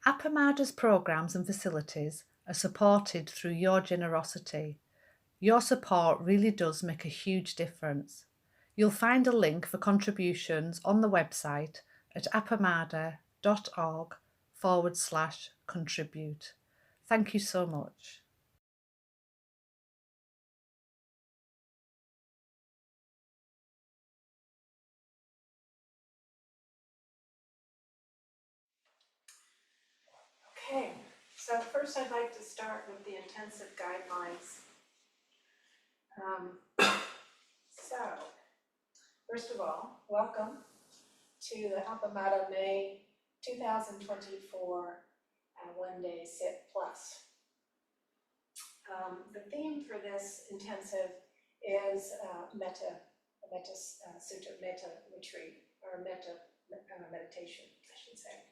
Appamada's programs and facilities are supported through your generosity. Your support really does make a huge difference. You'll find a link for contributions on the website at appamada.org/contribute. Thank you so much. Okay, so first I'd like to start with the intensive guidelines. So, first of all, welcome to the Appamada May 2024 one-day sit plus. The theme for this intensive is Metta, the Metta Sutta, Metta retreat, or Metta meditation, I should say.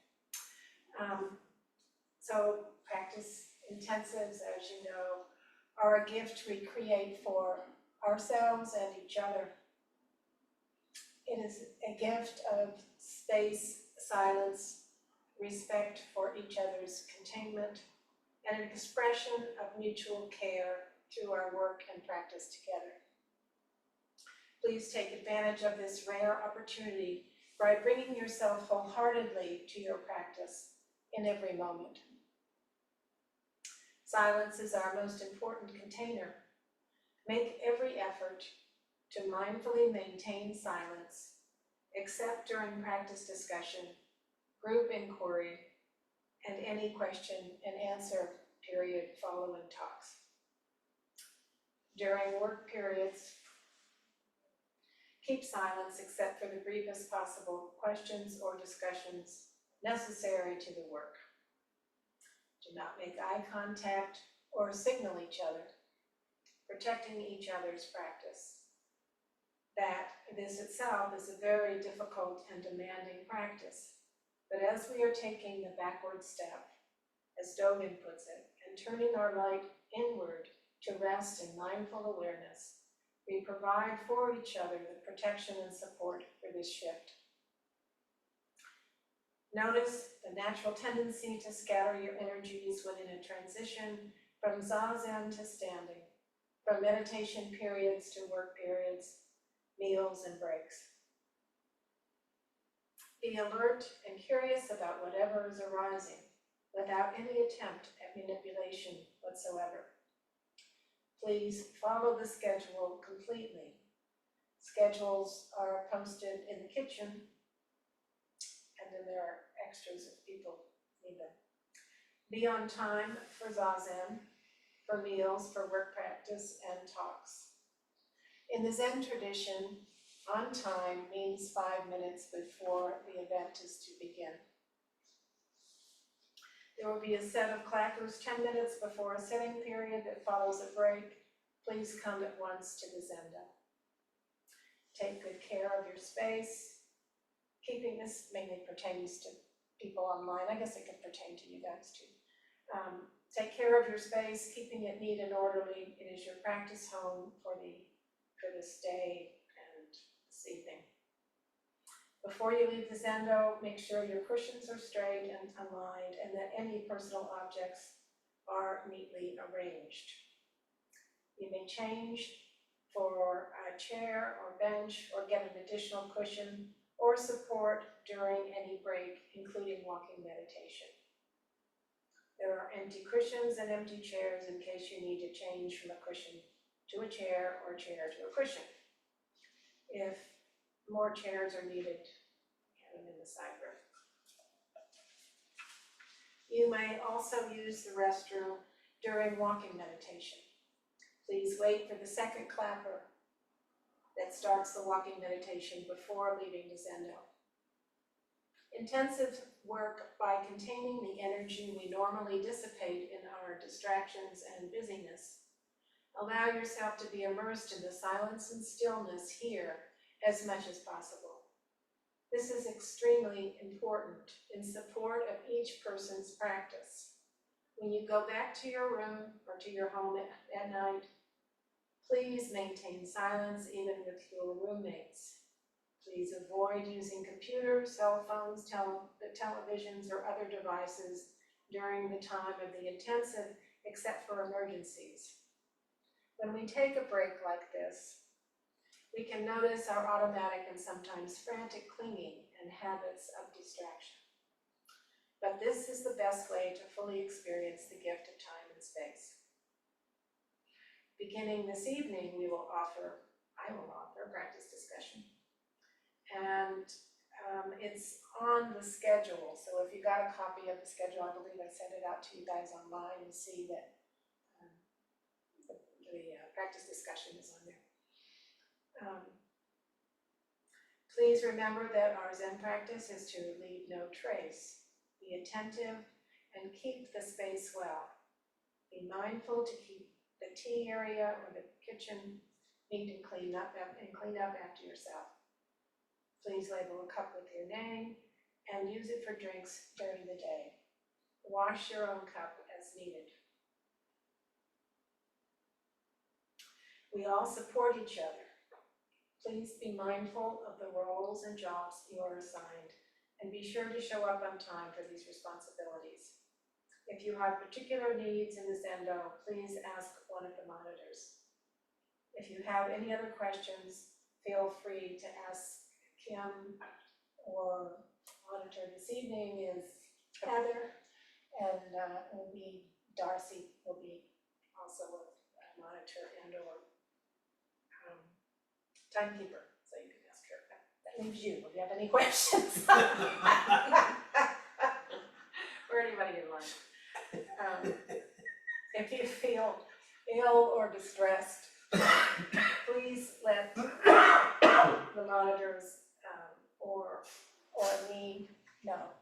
So practice intensives, as you know, are a gift we create for ourselves and each other. It is a gift of space, silence, respect for each other's containment, and an expression of mutual care through our work and practice together. Please take advantage of this rare opportunity by bringing yourself wholeheartedly to your practice in every moment. Silence is our most important container. Make every effort to mindfully maintain silence, except during practice discussion, group inquiry, and any question and answer period following talks. During work periods, keep silence except for the briefest possible questions or discussions necessary to the work. Do not make eye contact or signal each other, protecting each other's practice. This itself is a very difficult and demanding practice, but as we are taking the backward step, as Dogen puts it, and turning our light inward to rest in mindful awareness, we provide for each other the protection and support for this shift. Notice the natural tendency to scatter your energies within a transition from zazen to standing, from meditation periods to work periods, meals and breaks. Be alert and curious about whatever is arising, without any attempt at manipulation whatsoever. Please follow the schedule completely. Schedules are posted in the kitchen, and then there are extras if people need them. Be on time for zazen, for meals, for work practice, and talks. In the Zen tradition, on time means 5 minutes before the event is to begin. There will be a set of clackers 10 minutes before a sitting period that follows a break. Please come at once to the zendo. Take good care of your space. Keeping this mainly pertains to people online. I guess it could pertain to you guys too. Take care of your space, keeping it neat and orderly. It is your practice home for this day and this evening. Before you leave the zendo, make sure your cushions are straight and aligned and that any personal objects are neatly arranged. You may change for a chair or bench or get an additional cushion or support during any break, including walking meditation. There are empty cushions and empty chairs in case you need to change from a cushion to a chair or chair to a cushion. If more chairs are needed, have them in the side room. You may also use the restroom during walking meditation. Please wait for the second clapper that starts the walking meditation before leaving the zendo. Intensive work by containing the energy we normally dissipate in our distractions and busyness. Allow yourself to be immersed in the silence and stillness here as much as possible. This is extremely important in support of each person's practice. When you go back to your room or to your home at night, please maintain silence even with your roommates. Please avoid using computers, cell phones, televisions, or other devices during the time of the intensive, except for emergencies. When we take a break like this, we can notice our automatic and sometimes frantic clinging and habits of distraction. But this is the best way to fully experience the gift of time and space. Beginning this evening, I will offer practice discussion. And it's on the schedule. So if you got a copy of the schedule, I believe I sent it out to you guys online. You see that the practice discussion is on there. Please remember that our Zen practice is to leave no trace. Be attentive and keep the space well. Be mindful to keep the tea area or the kitchen neat and clean up after yourself. Please label a cup with your name and use it for drinks during the day. Wash your own cup as needed. We all support each other. Please be mindful of the roles and jobs you are assigned, and be sure to show up on time for these responsibilities. If you have particular needs in the Zendo, please ask one of the monitors. If you have any other questions, feel free to ask Kim, or monitor this evening is Heather, and it will be Darcy will be also a monitor and or timekeeper, so you can ask her. That leaves you. If you have any questions, or anybody in line. If you feel ill or distressed, please let the monitors or me know.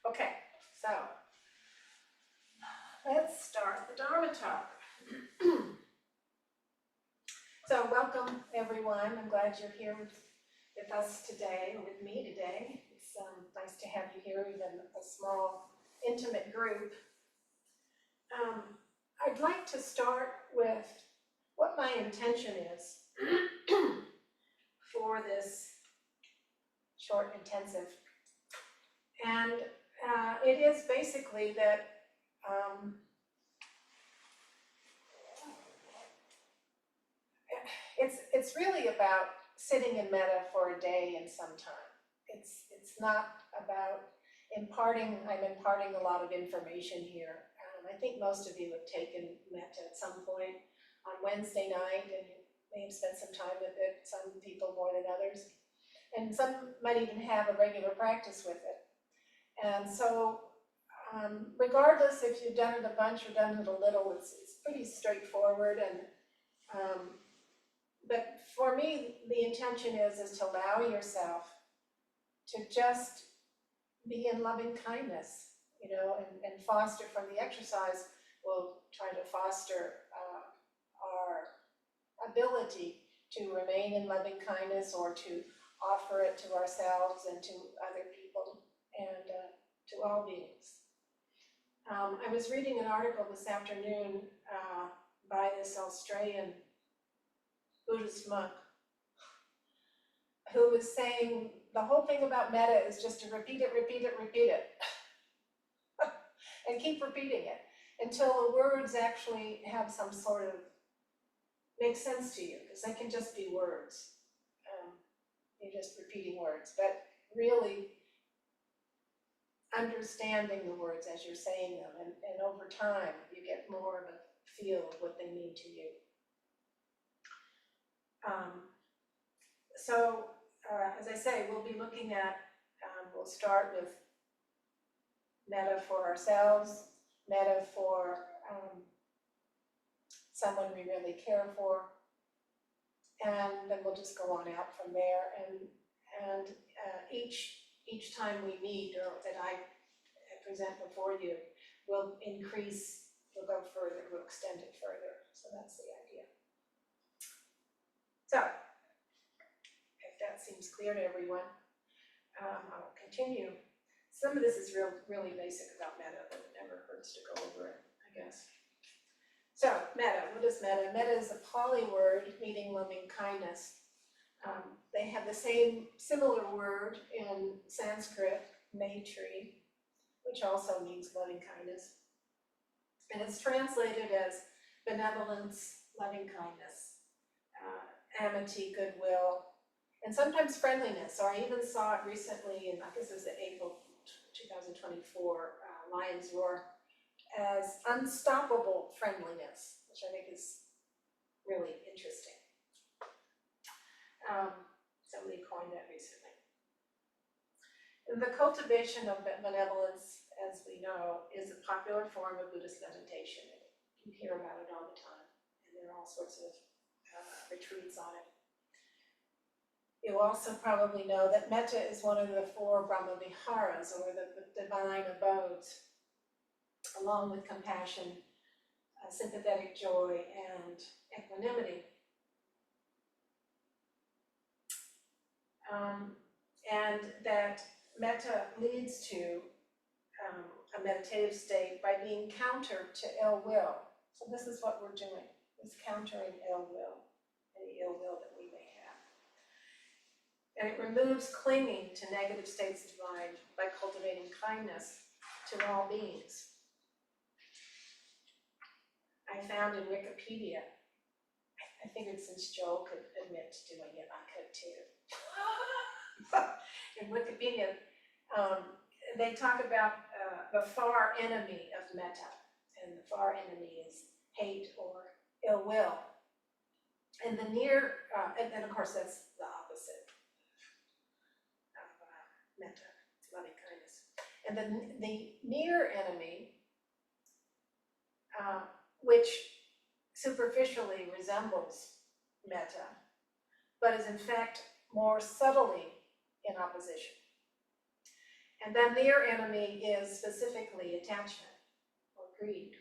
Okay, so let's start the Dharma talk. So welcome everyone. I'm glad you're here with us today, or with me today. It's nice to have you here, even a small, intimate group. I'd like to start with what my intention is for this short intensive. And it is basically that it's really about sitting in metta for a day and some time. It's not about imparting. I'm imparting a lot of information here. I think most of you have taken metta at some point on Wednesday night, and you may have spent some time with it, some people more than others. And some might even have a regular practice with it. And so regardless if you've done it a bunch or done it a little, it's pretty straightforward. And but for me, the intention is to allow yourself to just be in loving kindness, you know, and foster from the exercise. We'll try to foster our ability to remain in loving kindness, or to offer it to ourselves and to other people and to all beings. I was reading an article this afternoon by this Australian Buddhist monk who was saying the whole thing about metta is just to repeat it, and keep repeating it until the words actually have some sort of make sense to you, because they can just be words. You're just repeating words, but really understanding the words as you're saying them, and over time you get more of a feel of what they mean to you. So as I say, we'll be looking at, we'll start with metta for ourselves, metta for someone we really care for, and then we'll just go on out from there. And each time we meet, or that I present before you, will increase, we'll go further, we'll extend it further. So that's the idea. So, if that seems clear to everyone, I'll continue. Some of this is really basic about metta, but it never hurts to go over it, I guess. So, metta, what is metta? Metta is a Pali word meaning loving kindness. They have the similar word in Sanskrit, Maitri, which also means loving kindness. And it's translated as benevolence, loving kindness, amity, goodwill, and sometimes friendliness. Or I even saw it recently in, I guess it was the April 2024 Lion's Roar, as unstoppable friendliness, which I think is really interesting. Somebody coined that recently. And the cultivation of benevolence, as we know, is a popular form of Buddhist meditation. You hear about it all the time, and there are all sorts of retreats on it. You also probably know that Metta is one of the 4 Brahma Viharas, or the divine abodes, along with compassion, sympathetic joy, and equanimity. And that Metta leads to a meditative state by being counter to ill will. So this is what we're doing, is countering ill will, any ill will that we may have. And it removes clinging to negative states of mind by cultivating kindness to all beings. I found in Wikipedia, I figured since Joel could admit to doing it, I could too. In Wikipedia, they talk about the far enemy of metta, and the far enemy is hate or ill will. And the near, and then of course that's the opposite of metta, loving kindness. And the near enemy, which superficially resembles metta, but is in fact more subtly in opposition. And that near enemy is specifically attachment or greed.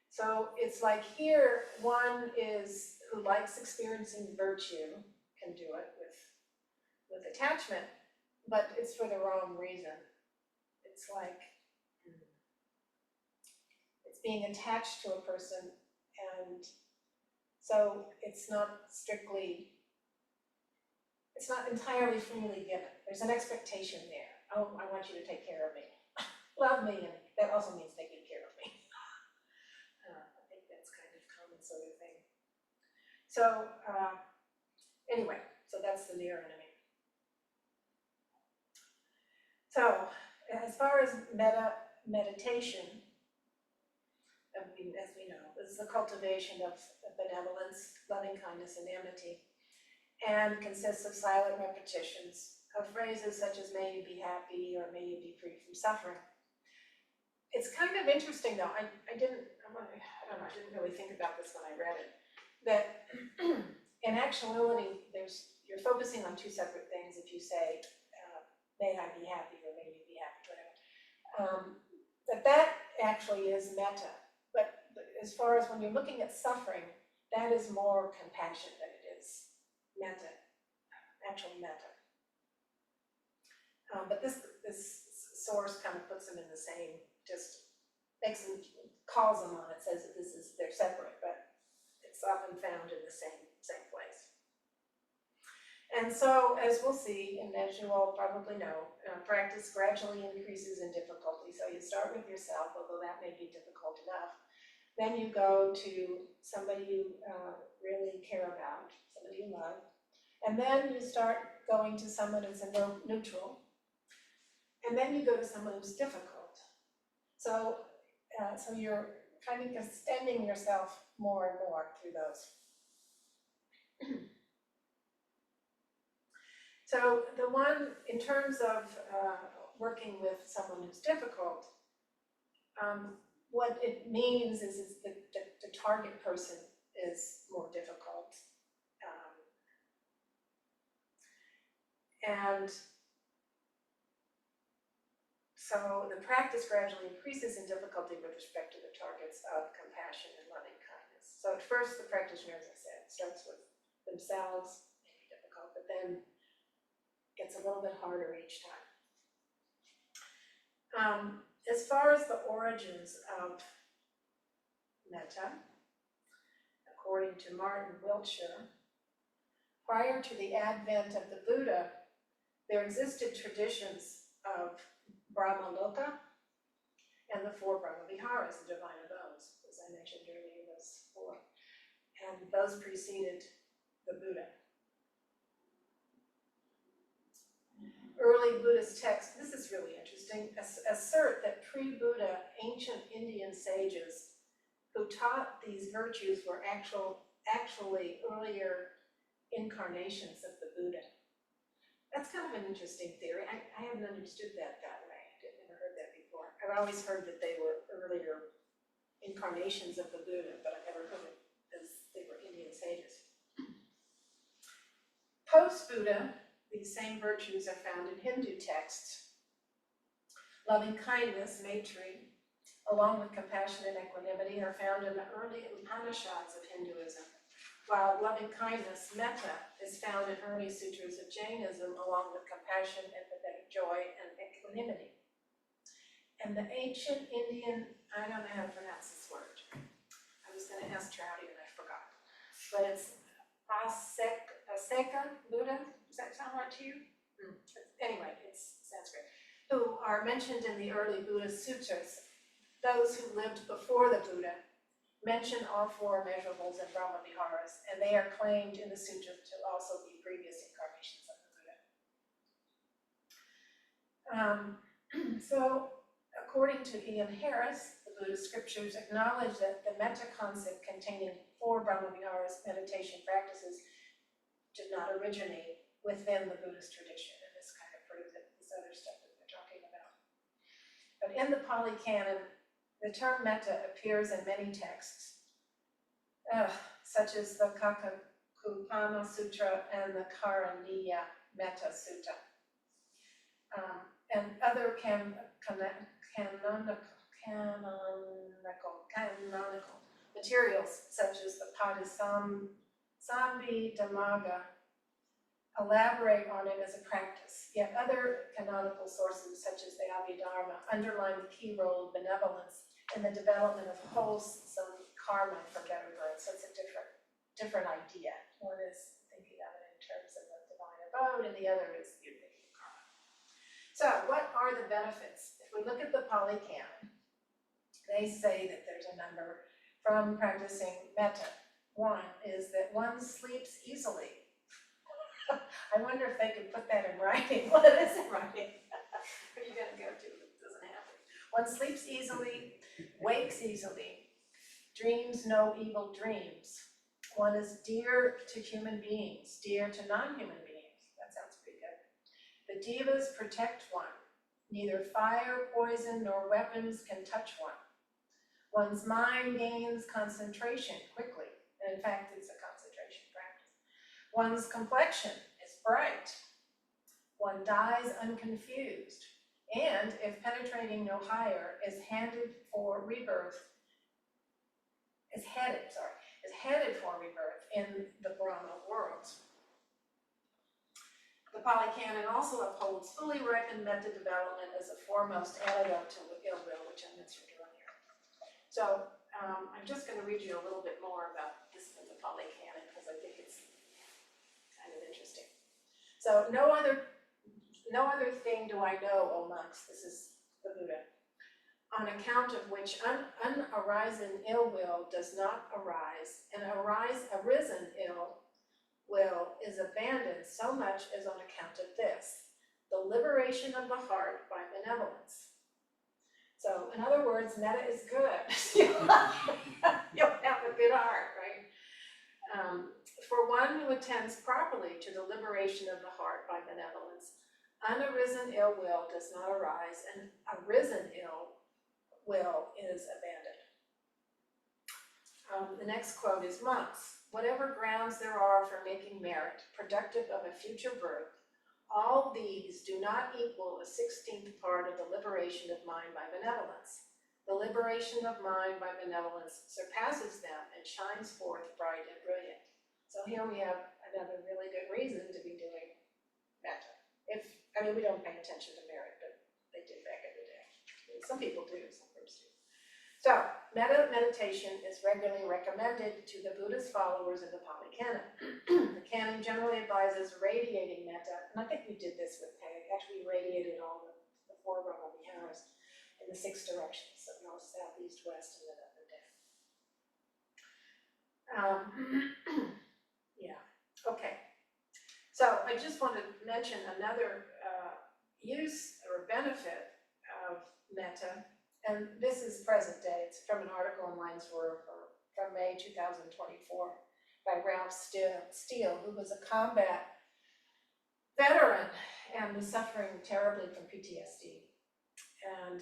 So it's like here, one is who likes experiencing virtue, can do it with attachment, but it's for the wrong reason. It's like, it's being attached to a person, and so it's not entirely freely given. There's an expectation there. Oh, I want you to take care of me. Love me, and that also means taking care of me. I think that's kind of common sort of thing. So anyway, so that's the near enemy. So as far as meditation, as we know, this is the cultivation of benevolence, loving kindness, and amity, and consists of silent repetitions of phrases such as "may you be happy" or "may you be free from suffering." It's kind of interesting though, I didn't really think about this when I read it, that in actuality, you're focusing on 2 separate things if you say, "may I be happy" or "may you be happy," whatever. That actually is metta. But as far as when you're looking at suffering, that is more compassion than it is metta, actual metta. But this source kind of puts them in the same, just makes them, calls them on it, says that they're separate, but it's often found in the same place. And so, as we'll see, and as you all probably know, practice gradually increases in difficulty. So you start with yourself, although that may be difficult enough. Then you go to somebody you really care about, somebody you love. And then you start going to someone who's neutral. And then you go to someone who's difficult. So you're kind of extending yourself more and more through those. So the one, in terms of working with someone who's difficult, what it means is that the target person is more difficult. And so the practice gradually increases in difficulty with respect to the targets of compassion and loving kindness. So at first, the practitioner, as I said, starts with themselves, maybe difficult, but then gets a little bit harder each time. As far as the origins of metta, according to Martin Wiltshire, Prior to the advent of the Buddha, there existed traditions of Brahmaloka and the four Brahmaviharas, the divine abodes, as I mentioned earlier, those four. And those preceded the Buddha. Early Buddhist texts, this is really interesting, assert that pre-Buddha ancient Indian sages who taught these virtues were actually earlier incarnations of the Buddha. That's kind of an interesting theory. I haven't understood that way. I've never heard that before. I've always heard that they were earlier incarnations of the Buddha, but I never heard it as they were Indian sages. Post-Buddha, these same virtues are found in Hindu texts. Loving kindness, Maitri, along with compassion and equanimity, are found in the early Upanishads of Hinduism, while loving kindness, Metta, is found in early sutras of Jainism, along with compassion, empathetic joy, and equanimity. And the ancient Indian, I don't know how to pronounce this word. I was going to ask Trouty and I forgot. But it's Aseka Buddha. Does that sound right to you? Anyway, it's Sanskrit. Who are mentioned in the early Buddhist sutras. Those who lived before the Buddha mention all four immeasurables and Brahmaviharas, and they are claimed in the sutras to also be previous incarnations of the Buddha. So, according to Ian Harris, the Buddhist scriptures acknowledge that the Metta concept containing four Brahmaviharas meditation practices did not originate within the Buddhist tradition, and this kind of proves that this other stuff that we're talking about. But in the Pali Canon, the term metta appears in many texts, such as the Kakakupama Sutra and the Karaniya Metta Sutta. And other canonical materials, such as the Padisambhi Dhammaga, elaborate on it as a practice. Yet other canonical sources, such as the Abhidharma, underline the key role of benevolence in the development of wholesome karma for better birth. So it's a different idea. One is thinking of it in terms of the divine abode, and the other is you're thinking of karma. So what are the benefits? If we look at the Pali Canon, they say that there's a number from practicing metta. One is that one sleeps easily. I wonder if they could put that in writing. What is in writing? Where are you going to go to? It doesn't happen. One sleeps easily, wakes easily, dreams no evil dreams. One is dear to human beings, dear to non-human beings. That sounds pretty good. The devas protect one. Neither fire, poison, nor weapons can touch one. One's mind gains concentration quickly. And in fact, it's a concentration practice. One's complexion is bright. One dies unconfused. And if penetrating no higher, is headed for rebirth in the Brahma worlds. The Pali Canon also upholds fully ripened metta development as a foremost antidote to ill will, which I mentioned earlier. So I'm just going to read you a little bit more about this in the Pali Canon because I think it's kind of interesting. So no other thing do I know, O monks, this is the Buddha, on account of which unarisen ill will does not arise, and arisen ill will is abandoned so much as on account of this, the liberation of the heart by benevolence. So, in other words, metta is good. You'll have a good heart, right? For one who attends properly to the liberation of the heart by benevolence, unarisen ill will does not arise, and arisen ill will is abandoned. The next quote is, monks, whatever grounds there are for making merit productive of a future birth, all these do not equal a 16th part of the liberation of mind by benevolence. The liberation of mind by benevolence surpasses them and shines forth bright and brilliant. So here we have another really good reason to be doing metta. We don't pay attention to merit, but they did back in the day. Some people do, some groups do. So, metta meditation is regularly recommended to the Buddhist followers in the Pali Canon. The canon generally advises radiating metta, and I think we did this with Peg, actually radiated all the four Brahma viharas in the 6 directions, so north, south, east, west, and then up and down. Yeah, okay. So I just want to mention another use or benefit of metta, and this is present day. It's from an article in Lines from May 2024 by Ralph Steele, who was a combat veteran and was suffering terribly from PTSD. And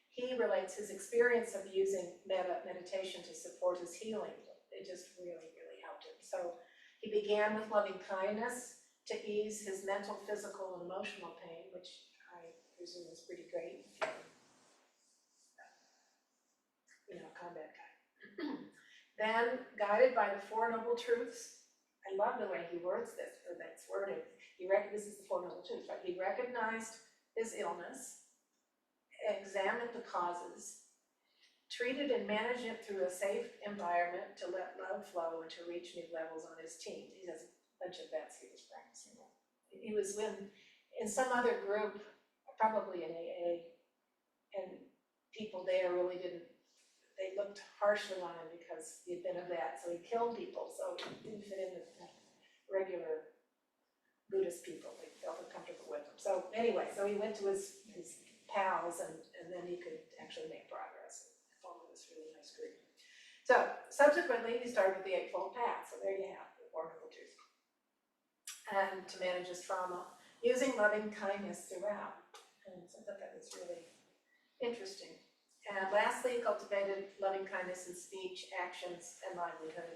he relates his experience of using meditation to support his healing. It just really, really helped him. So he began with loving kindness to ease his mental, physical, and emotional pain, which I presume is pretty great if you're, a combat guy. Then, guided by the Four Noble Truths, I love the way he words this, or that's worded. This is the Four Noble Truths, right? He recognized his illness, examined the causes, treated and managed it through a safe environment to let love flow and to reach new levels on his team. He has a bunch of vets he was practicing with. He was in some other group, probably in AA, and people there really they looked harshly on him because he'd been a vet, so he killed people, so he didn't fit in with regular Buddhist people. They felt uncomfortable with him. So anyway, so he went to his pals, and then he could actually make progress and form this really nice group. So subsequently, he started with the Eightfold Path. So there you have the Four Noble Truths. And to manage his trauma, using loving kindness throughout. And so I thought that was really interesting. And lastly, cultivated loving kindness in speech, actions, and livelihood.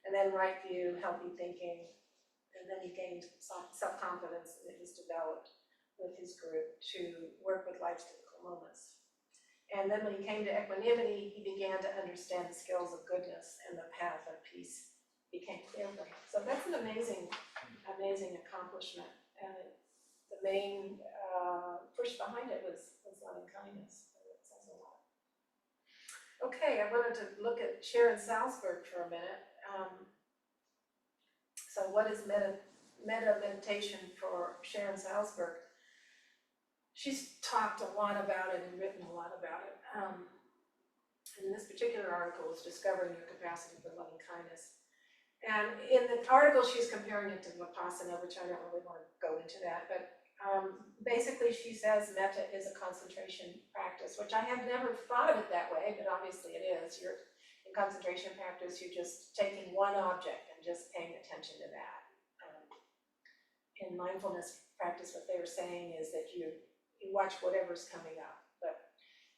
And then right view, healthy thinking. And then he gained self-confidence, and it was developed with his group to work with life's difficult moments. And then when he came to equanimity, he began to understand the skills of goodness, and the path of peace became clear for him. So that's an amazing accomplishment. And the main push behind it was loving kindness. So it says a lot. Okay, I wanted to look at Sharon Salzberg for a minute. So what is meditation for Sharon Salzberg? She's talked a lot about it and written a lot about it. And this particular article is Discovering Your Capacity for Loving Kindness. And in the article, she's comparing it to Vipassana, which I don't really want to go into that, but basically she says Metta is a concentration practice, which I have never thought of it that way, but obviously it is. In concentration practice, you're just taking one object and just paying attention to that. In mindfulness practice, what they were saying is that you watch whatever's coming up, but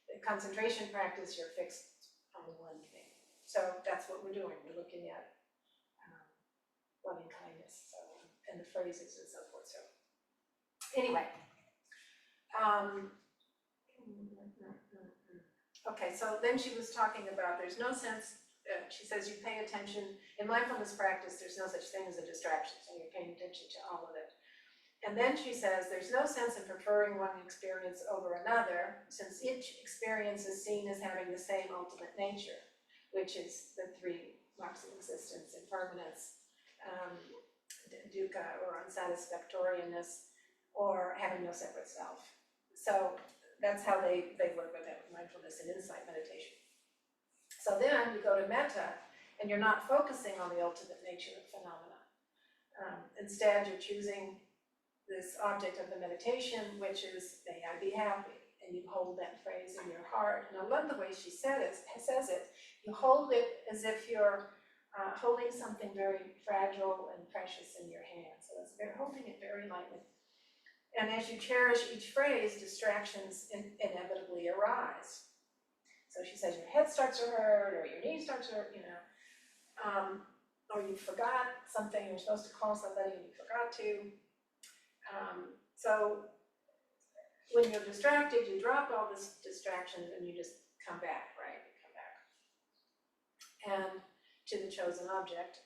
in concentration practice, you're fixed on one thing. So that's what we're doing. We're looking at loving kindness, so, and the phrases and so forth. So anyway, okay, so then she was talking about there's no sense, she says you pay attention, in mindfulness practice, there's no such thing as a distraction, so you're paying attention to all of it. And then she says there's no sense in preferring one experience over another, since each experience is seen as having the same ultimate nature, which is the 3 marks of existence: impermanence, dukkha or unsatisfactoriness, or having no separate self. So that's how they work with it, mindfulness and insight meditation. So then you go to metta, and you're not focusing on the ultimate nature of phenomena. Instead, you're choosing this object of the meditation, which is, may I be happy, and you hold that phrase in your heart. And I love the way she says it. You hold it as if you're holding something very fragile and precious in your hand. So it's holding it very lightly. And as you cherish each phrase, distractions inevitably arise. So she says your head starts to hurt, or your knee starts to hurt, or you forgot something, you're supposed to call somebody and you forgot to. So when you're distracted, you drop all this distractions and you just come back, right? You come back. And to the chosen object,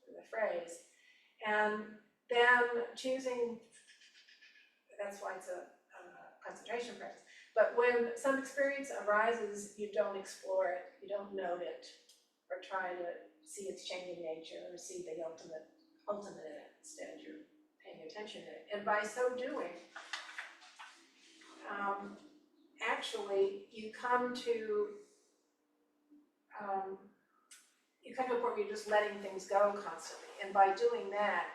the phrase. And then choosing, that's why it's a concentration practice. But when some experience arises, you don't explore it, you don't note it, or try to see its changing nature, or see the ultimate ultimate in it. Instead, you're paying attention to it. And by so doing, actually, you come to a point where you're just letting things go constantly. And by doing that,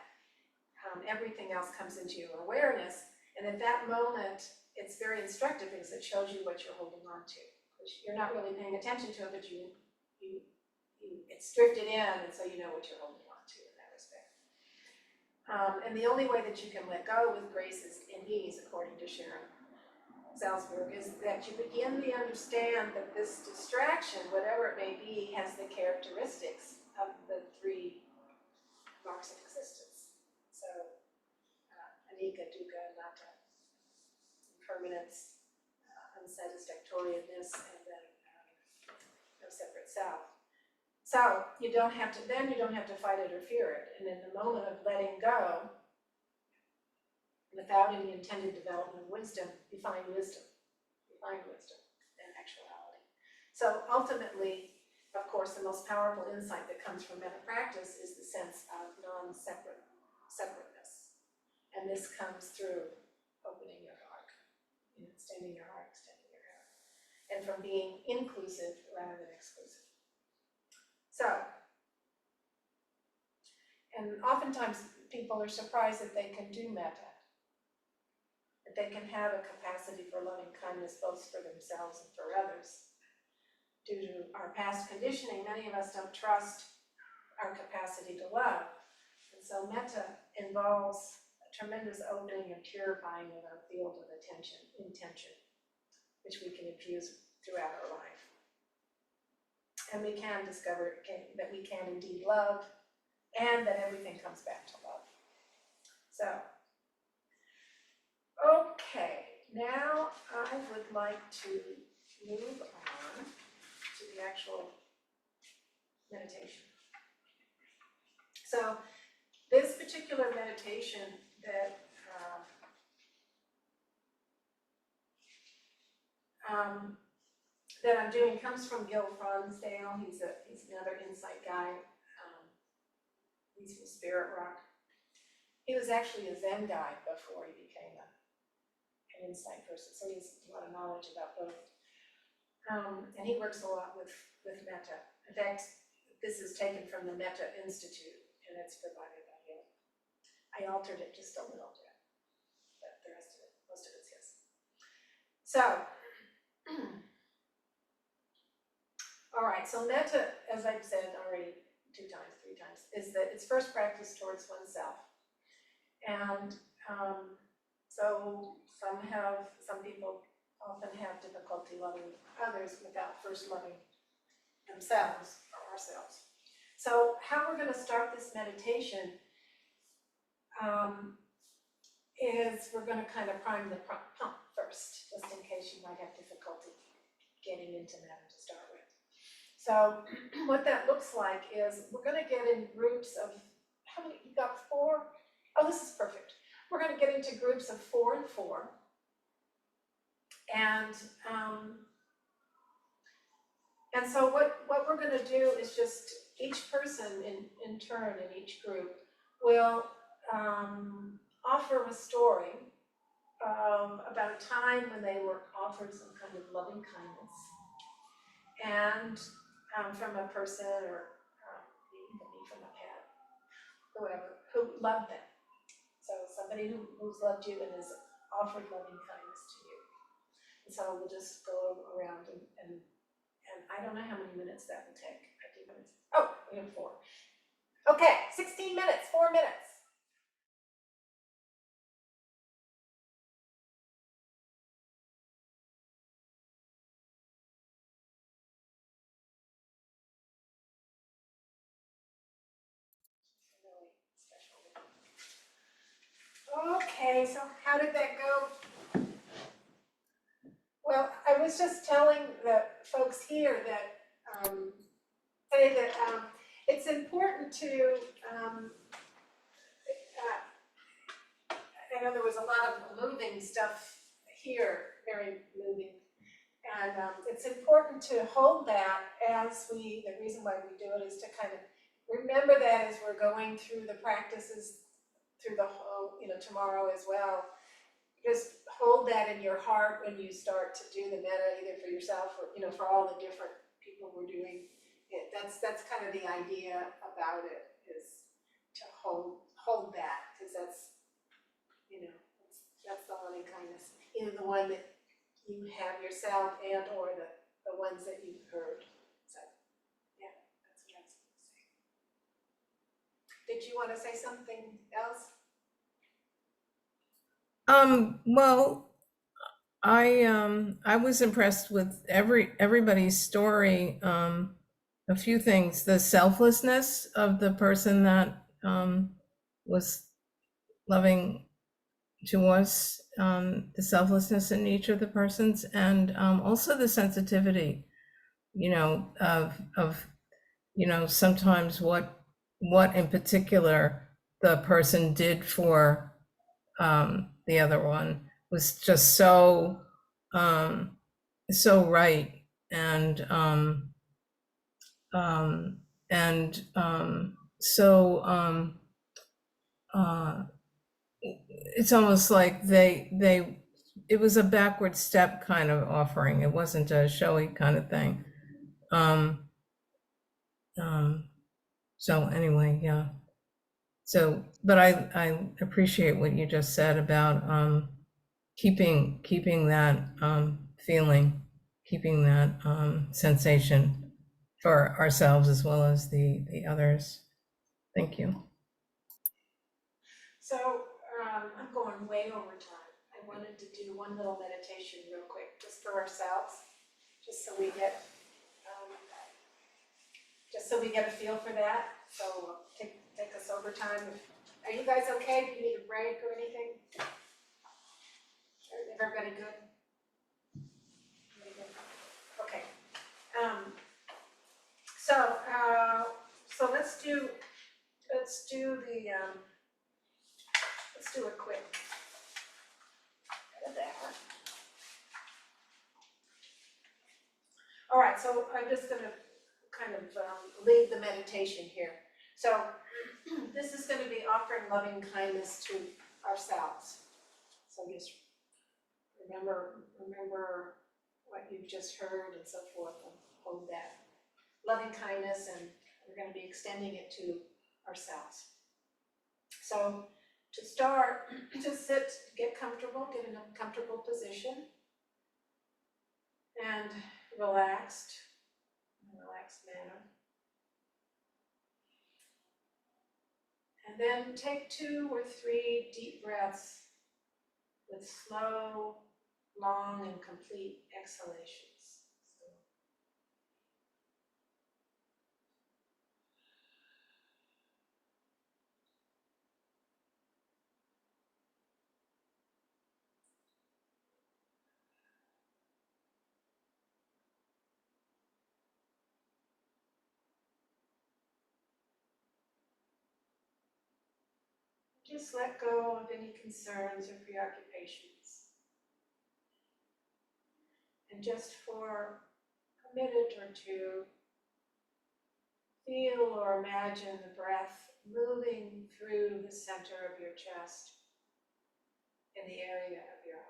everything else comes into your awareness. And at that moment, it's very instructive because it shows you what you're holding on to. You're not really paying attention to it, but it's drifted in, and so you know what you're holding on to in that respect. And the only way that you can let go with grace is in ease, according to Sharon Salzberg, is that you begin to understand that this distraction, whatever it may be, has the characteristics of the three marks of existence. So, anicca, dukkha, anatta, impermanence, unsatisfactoriness, and then no separate self. So you don't have to fight it or fear it. And in the moment of letting go, without any intended development of wisdom, you find wisdom. You find wisdom and actuality. So ultimately, of course, the most powerful insight that comes from metta practice is the sense of separateness. And this comes through opening your heart, extending your heart, and from being inclusive rather than exclusive. So, and oftentimes people are surprised that they can do metta, that they can have a capacity for loving kindness both for themselves and for others. Due to our past conditioning, many of us don't trust our capacity to love. And so metta involves a tremendous opening and purifying of our field of intention, which we can infuse throughout our life. And we can discover that we can indeed love, and that everything comes back to love. So, okay, now I would like to move on to the actual meditation. So, this particular meditation that I'm doing comes from Gil Fronsdale. He's another insight guy. He's from Spirit Rock. He was actually a Zen guy before he became an insight person, so he has a lot of knowledge about both. And he works a lot with Metta. In fact, this is taken from the Metta Institute, and it's provided by him. I altered it just a little bit, but the rest of it, most of it's his. So, all right, so Metta, as I've said already 3 times, is that it's first practice towards oneself. And so some people often have difficulty loving others without first loving themselves or ourselves. So how we're going to start this meditation is we're going to kind of prime the pump first, just in case you might have difficulty getting into Metta to start with. So what that looks like is we're going to get in groups of, how many, you got 4? Oh, this is perfect. We're going to get into groups of 4 and 4. And so what we're going to do is just each person in turn in each group will offer a story about a time when they were offered some kind of loving kindness, and from a person or maybe from a pet, whoever, who loved them. So somebody who's loved you and has offered loving kindness to you. And so we'll just go around and I don't know how many minutes that will take. I think minutes. Oh, we have 4. Okay, 16 minutes, 4 minutes. Really special. Okay, so how did that go? Well, I was just telling the folks here that it's important to, I know there was a lot of moving stuff here, very moving. And it's important to hold that as the reason why we do it is to kind of remember that as we're going through the practices through the whole, tomorrow as well. Just hold that in your heart when you start to do the metta, either for yourself or, for all the different people we're doing it. That's kind of the idea about it, is to hold that, because that's the loving kindness, either the one that you have yourself and or the ones that you've heard. So yeah, that's what I was going to say. Did you want to say something else? Well, I was impressed with everybody's story. A few things: the selflessness of the person that was loving to us, the selflessness in each of the persons, and also the sensitivity, of sometimes what in particular the person did for the other one was just so right, and so it's almost like it was a backward step kind of offering. It wasn't a showy kind of thing. So anyway, yeah. So, but I appreciate what you just said about keeping that feeling, keeping that sensation for ourselves as well as the others. Thank you. So I'm going way over time. I wanted to do one little meditation real quick, just for ourselves, just so we get a feel for that. So take us over time. Are you guys okay? Do you need a break or anything? Everybody good? Okay. So let's do a quick of that. All right, so I'm just going to kind of lead the meditation here. So this is going to be offering loving kindness to ourselves. So just remember what you've just heard and so forth, and hold that loving kindness, and we're going to be extending it to ourselves. So to start, just sit, get comfortable, get in a comfortable position, and relaxed manner. And then take 2 or 3 deep breaths with slow, long, and complete exhalations. Just let go of any concerns or preoccupations. And just for a minute or two, feel or imagine the breath moving through the center of your chest in the area of your heart.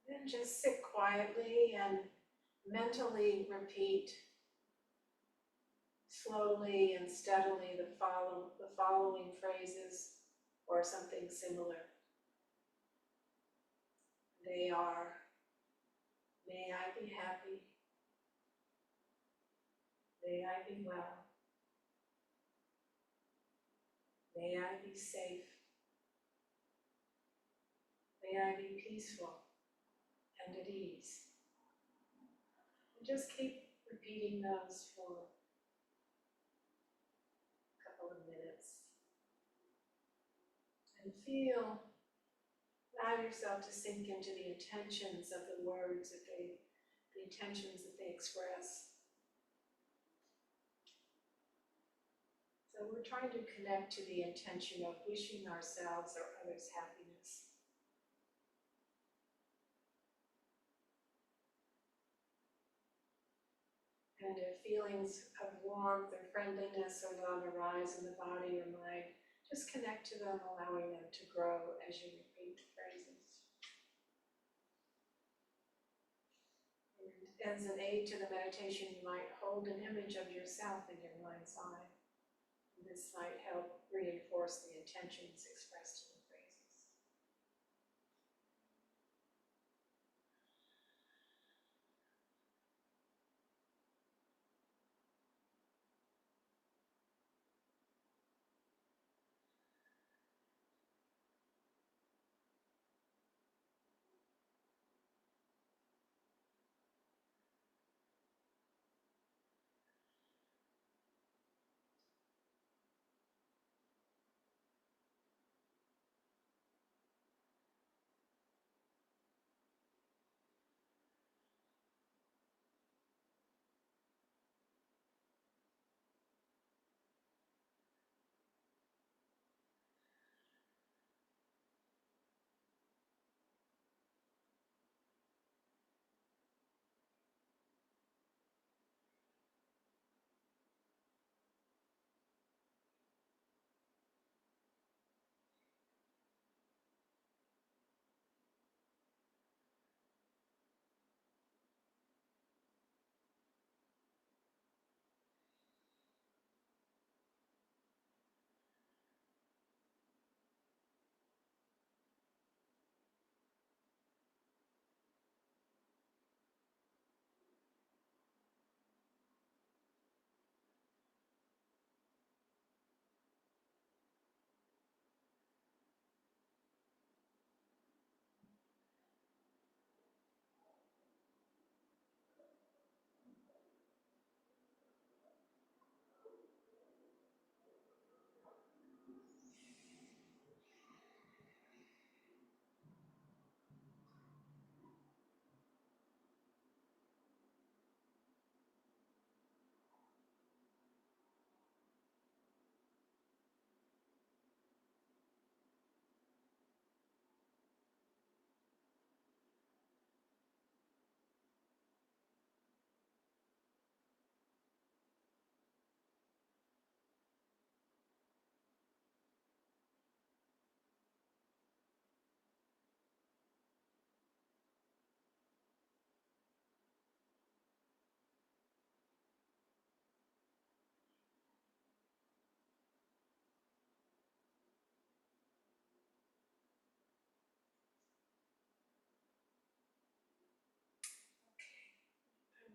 Then just sit quietly and mentally repeat slowly and steadily the following phrases or something similar. They are: may I be happy, may I be well, may I be safe, May I be peaceful and at ease. And just keep repeating those for a couple of minutes. And allow yourself to sink into the intentions of the words the intentions that they express. So we're trying to connect to the intention of wishing ourselves or others happiness. And if feelings of warmth or friendliness or love arise in the body or mind, just connect to them, allowing them to grow as you repeat the phrases. And as an aid to the meditation, you might hold an image of yourself in your mind's eye. And this might help reinforce the intentions expressed in the phrases.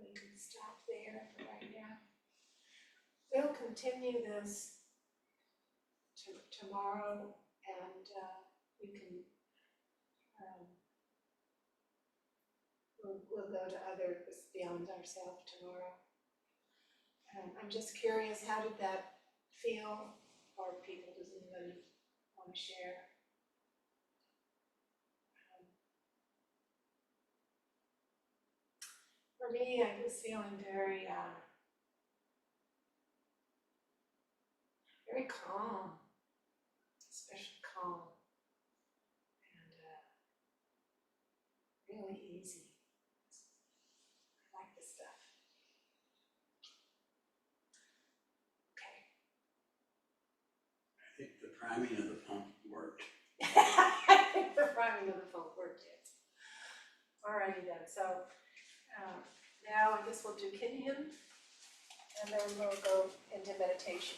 We can stop there for right now. We'll continue this tomorrow, and you can, we'll go to others beyond ourselves tomorrow. I'm just curious, how did that feel? Or people, does anybody want to share? For me, I was feeling very calm, especially calm, and really easy. I like this stuff. Okay. I think the priming of the pump worked. I think the priming of the phone worked, yes. Alrighty then, so now I guess we'll do Kinyan, and then we'll go into meditation.